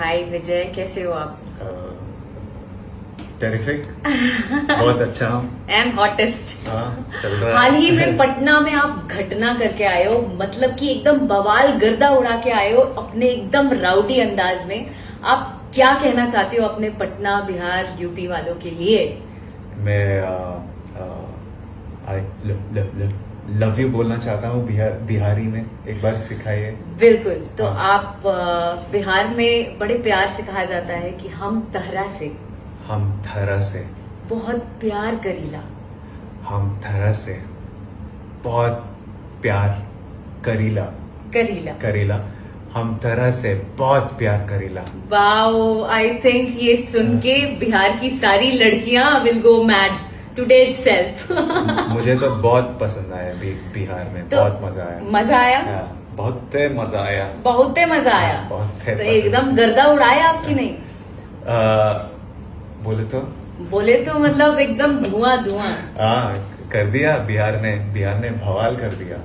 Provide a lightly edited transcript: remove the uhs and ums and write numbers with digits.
हाय विजय, कैसे हो आप? टेरिफिक बहुत अच्छा हूँ। And hottest. हाँ, चल रहा है। हाल ही में पटना में आप घटना करके आए हो, मतलब कि एकदम बवाल गर्दा उड़ा के आए हो अपने एकदम राउडी अंदाज में। आप क्या कहना चाहते हो अपने पटना, बिहार, यूपी वालों के लिए? मैं आई लव यू बोलना चाहता हूँ बिहारी में। एक बार सिखाइए। बिल्कुल। तो हाँ। आप बिहार में बड़े प्यार से कहा जाता है कि हम तहरा से, हम थरा से बहुत प्यार करीला। हम थरा से बहुत प्यार करीला करीला। करीला हम तरह से बहुत प्यार करीला। वाओ, आई थिंक ये सुन के बिहार की सारी लड़कियां will go mad today itself. मुझे तो बहुत पसंद आया बिहार में। तो बहुत मजा आया। मजा आया? बहुत मजा आया। बहुत मजा आया। बहुत तो एकदम गर्दा उड़ाया आपकी? नहीं बोले तो मतलब एकदम धुआं धुआं हाँ, कर दिया बिहार ने बवाल कर दिया।